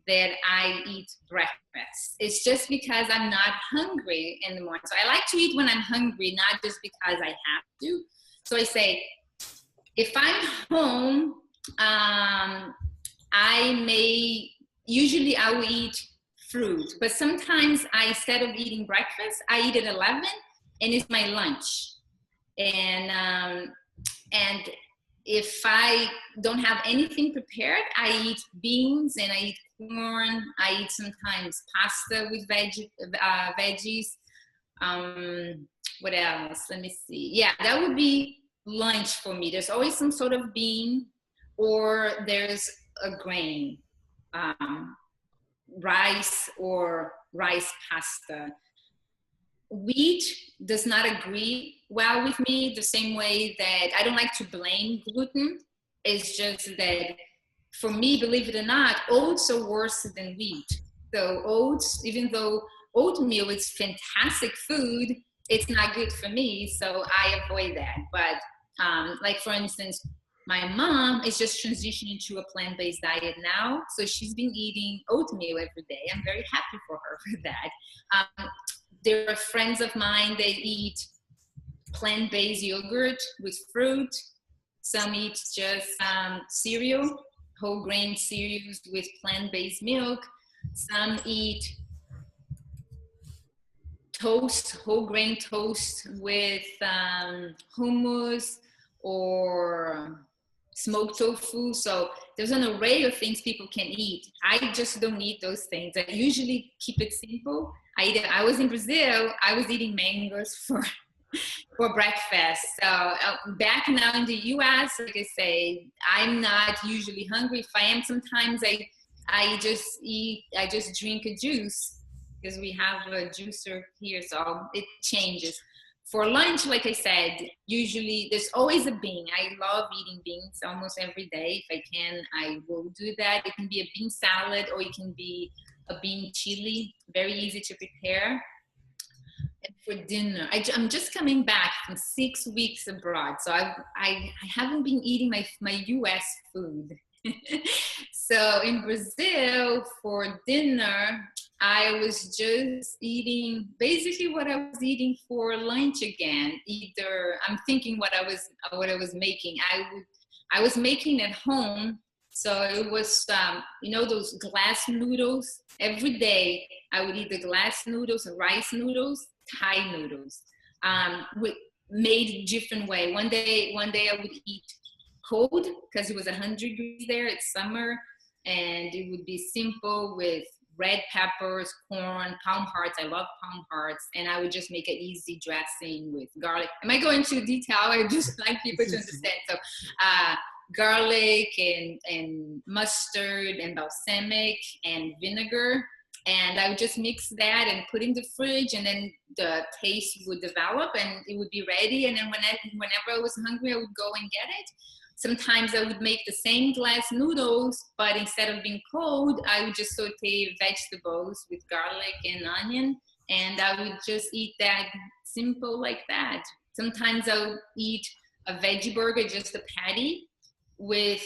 that I eat breakfast. It's just because I'm not hungry in the morning. So I like to eat when I'm hungry, not just because I have to. So I say, if I'm home, usually I will eat fruit, but sometimes instead of eating breakfast, I eat at 11 and it's my lunch. And if I don't have anything prepared, I eat beans and I eat corn. I eat sometimes pasta with veggies. What else? Let me see. Yeah, that would be lunch for me. There's always some sort of bean, or there's a grain, rice or rice pasta. Wheat does not agree well with me, the same way that I don't like to blame gluten. It's just that for me, believe it or not, oats are worse than wheat. So oats, even though oatmeal is fantastic food, it's not good for me, so I avoid that. But like for instance, my mom is just transitioning to a plant-based diet now, so she's been eating oatmeal every day. I'm very happy for her for that. There are friends of mine that eat plant-based yogurt with fruit. Some eat just cereal, whole grain cereals with plant-based milk. Some eat toast, whole grain toast with hummus or smoked tofu. So there's an array of things people can eat. I just don't eat those things. I usually keep it simple. I was in Brazil, I was eating mangoes for breakfast. So back now in the US, like I say, I'm not usually hungry. If I am, sometimes I just drink a juice, because we have a juicer here, so it changes. For lunch, like I said, usually there's always a bean. I love eating beans almost every day. If I can, I will do that. It can be a bean salad, or it can be a bean chili, very easy to prepare. And for dinner, I'm just coming back from 6 weeks abroad, so I haven't been eating my US food. So in Brazil, for dinner, I was just eating basically what I was eating for lunch again. Either I'm thinking what I was making. I was making at home. So it was, those glass noodles. Every day I would eat the glass noodles, rice noodles, Thai noodles, made different way. One day I would eat cold because it was 100 degrees there. It's summer, and it would be simple with red peppers, corn, palm hearts. I love palm hearts. And I would just make an easy dressing with garlic. Am I going into detail? I just like people to understand. So garlic and mustard and balsamic and vinegar. And I would just mix that and put in the fridge, and then the taste would develop and it would be ready. And then whenever I was hungry, I would go and get it. Sometimes I would make the same glass noodles, but instead of being cold, I would just saute vegetables with garlic and onion, and I would just eat that simple like that. Sometimes I would eat a veggie burger, just a patty, with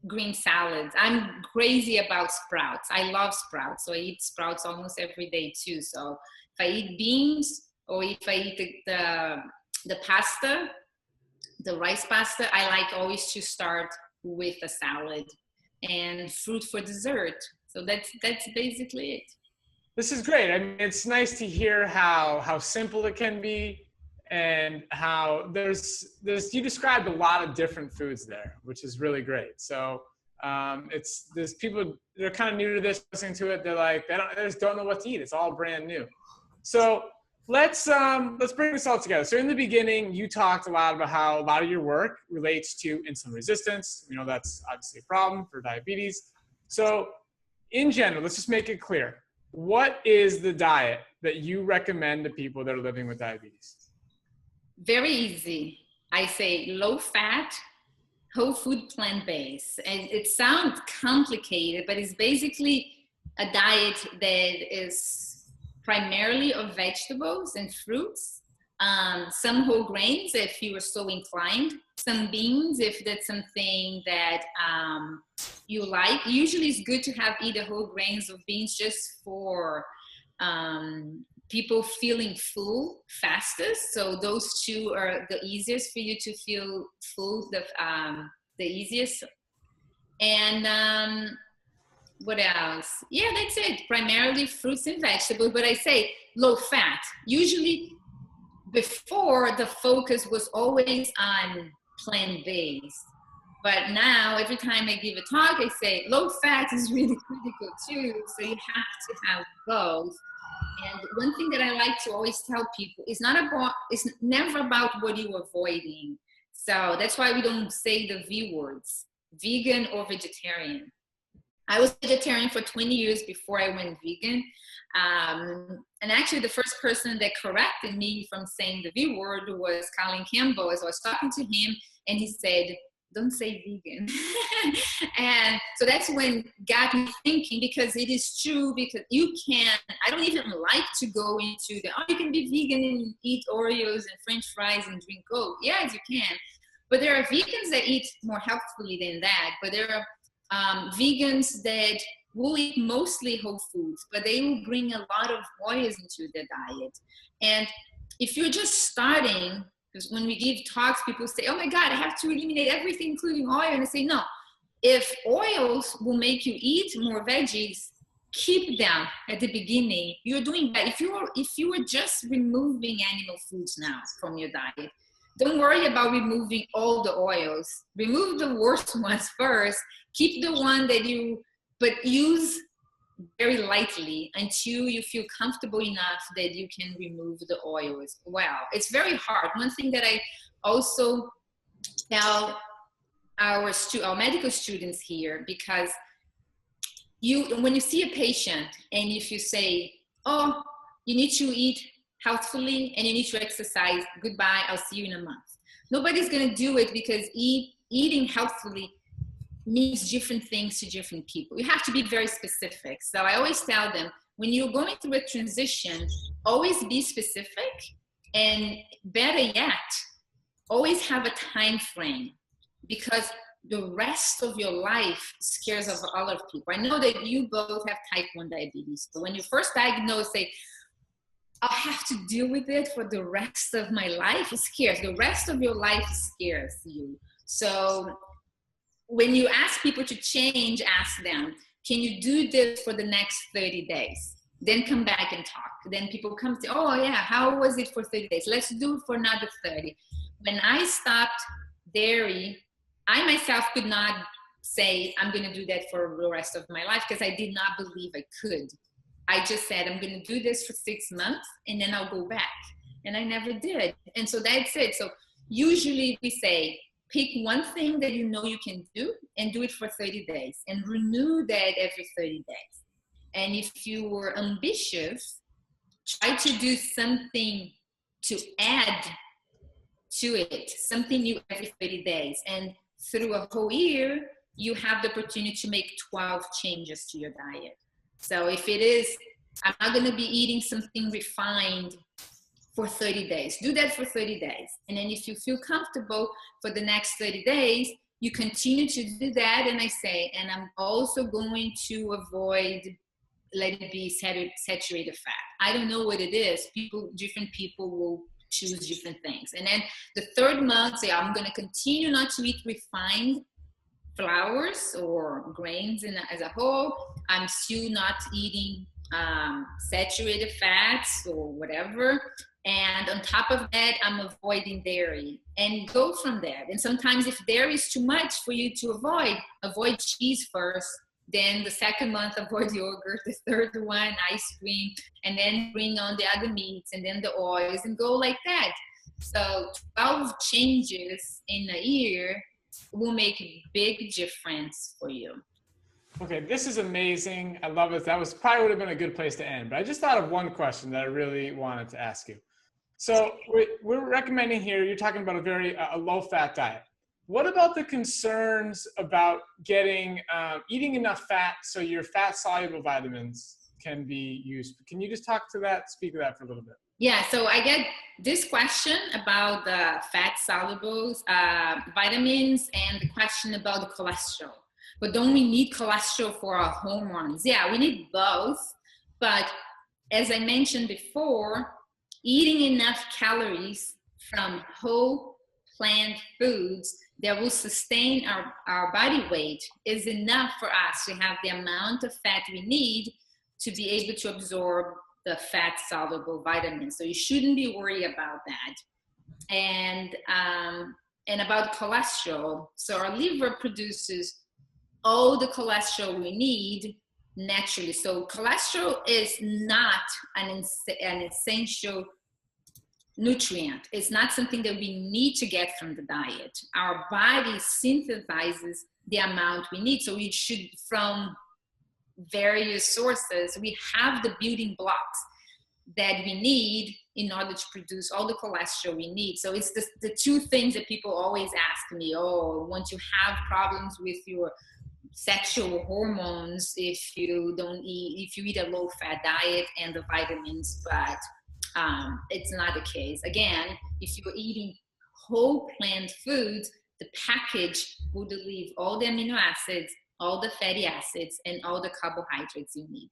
green salads. I'm crazy about sprouts. I love sprouts, so I eat sprouts almost every day too. So if I eat beans, or if I eat the pasta, the rice pasta, I like always to start with a salad and fruit for dessert. So that's basically it. This is great. I mean, it's nice to hear how simple it can be, and how there's you described a lot of different foods there, which is really great. So there's people, they're kind of new to this, listening to it. They're like, they just don't know what to eat. It's all brand new. So let's bring this all together. So in the beginning, you talked a lot about how a lot of your work relates to insulin resistance. You know, that's obviously a problem for diabetes. So in general, let's just make it clear. What is the diet that you recommend to people that are living with diabetes? Very easy. I say low fat, whole food, plant-based. And it sounds complicated, but it's basically a diet that is primarily of vegetables and fruits, some whole grains if you are so inclined, some beans if that's something that you like. Usually it's good to have either whole grains or beans, just for people feeling full fastest. So those two are the easiest for you to feel full, the easiest. And what else? Yeah, that's it. Primarily fruits and vegetables, but I say low fat. Usually before, the focus was always on plant-based. But now every time I give a talk, I say low fat is really critical too. So you have to have both. And one thing that I like to always tell people is it's never about what you're avoiding. So that's why we don't say the V words, vegan or vegetarian. I was vegetarian for 20 years before I went vegan. And actually the first person that corrected me from saying the V word was Colin Campbell, as I was talking to him, and he said, don't say vegan. And so that's when got me thinking, because it is true, because I don't even like to go into you can be vegan and eat Oreos and French fries and drink Coke. Yes, you can. But there are vegans that eat more healthfully than that. But there are vegans that will eat mostly whole foods, but they will bring a lot of oils into their diet. And if you're just starting, because when we give talks, people say, oh my God, I have to eliminate everything, including oil. And I say, no, if oils will make you eat more veggies, keep them at the beginning. You're doing that. If you are just removing animal foods now from your diet, don't worry about removing all the oils. Remove the worst ones first. Keep the one but use very lightly until you feel comfortable enough that you can remove the oil as well. It's very hard. One thing that I also tell our medical students here, because when you see a patient and if you say, oh, you need to eat healthfully and you need to exercise, goodbye, I'll see you in a month. Nobody's going to do it, because eating healthfully means different things to different people. You have to be very specific. So I always tell them, when you're going through a transition, always be specific, and better yet, always have a time frame, because the rest of your life scares of other people. I know that you both have type 1 diabetes. So when you first diagnosed, say, I'll have to deal with it for the rest of my life, it scares. The rest of your life scares you. So when you ask people to change, ask them, can you do this for the next 30 days? Then come back and talk. Then people come say, oh yeah, how was it for 30 days? Let's do it for another 30. When I stopped dairy, I myself could not say, I'm going to do that for the rest of my life, because I did not believe I could. I just said, I'm going to do this for 6 months and then I'll go back. And I never did. And so that's it. So usually we say, pick one thing that you know you can do and do it for 30 days and renew that every 30 days. And if you were ambitious, try to do something to add to it, something new every 30 days. And through a whole year, you have the opportunity to make 12 changes to your diet. So if it is, I'm not going to be eating something refined for 30 days. Do that for 30 days. And then if you feel comfortable for the next 30 days, you continue to do that. And I say, and I'm also going to avoid, let it be saturated fat. I don't know what it is. Different people will choose different things. And then the third month, say, I'm going to continue not to eat refined flours or grains as a whole. I'm still not eating saturated fats or whatever. And on top of that, I'm avoiding dairy, and go from there. And sometimes if dairy is too much for you to avoid cheese first. Then the second month, avoid yogurt. The third one, ice cream. And then bring on the other meats and then the oils and go like that. So 12 changes in a year will make a big difference for you. Okay, this is amazing. I love it. That probably would have been a good place to end. But I just thought of one question that I really wanted to ask you. So we're recommending here, you're talking about a low-fat diet. What about the concerns about eating enough fat so your fat-soluble vitamins can be used? Can you just speak to that for a little bit? Yeah, so I get this question about the fat-soluble vitamins and the question about the cholesterol. But don't we need cholesterol for our hormones? Yeah, we need both. But as I mentioned before, eating enough calories from whole plant foods that will sustain our body weight is enough for us to have the amount of fat we need to be able to absorb the fat-soluble vitamins. So you shouldn't be worried about that. And and about cholesterol. So our liver produces all the cholesterol we need naturally. So cholesterol is not an essential nutrient. It's not something that we need to get from the diet. Our body synthesizes the amount we need. So we should, from various sources, we have the building blocks that we need in order to produce all the cholesterol we need. So it's the two things that people always ask me, oh, once you have problems with your sexual hormones, if you eat a low-fat diet and the vitamins, but it's not the case. Again, if you're eating whole plant foods, the package will leave all the amino acids, all the fatty acids, and all the carbohydrates you need.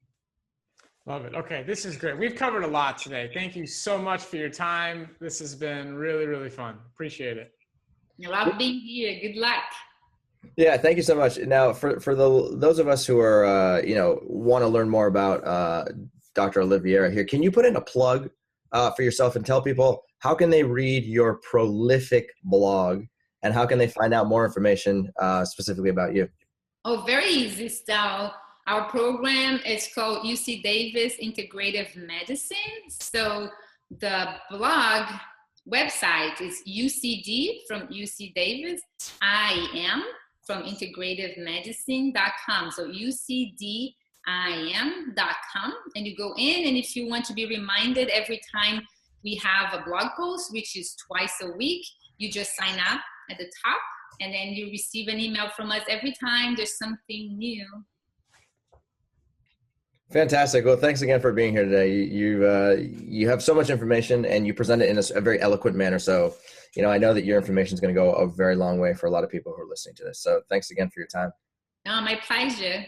Love it. Okay, this is great. We've covered a lot today. Thank you so much for your time. This has been really, really fun. Appreciate it. I love being here. Good luck. Yeah, thank you so much. Now, for those of us who are want to learn more about Dr. Oliveira here, can you put in a plug for yourself and tell people how can they read your prolific blog and how can they find out more information specifically about you? Oh, very easy. So our program is called UC Davis Integrative Medicine. So the blog website is UCD from UC Davis, IM from integrativemedicine.com. So UCDIM.com, and you go in, and if you want to be reminded every time we have a blog post, which is twice a week, you just sign up at the top, and then you receive an email from us every time there's something new. Fantastic. Well, thanks again for being here today. You have so much information and you present it in a very eloquent manner. So, I know that your information is going to go a very long way for a lot of people who are listening to this. So thanks again for your time. Oh, my pleasure.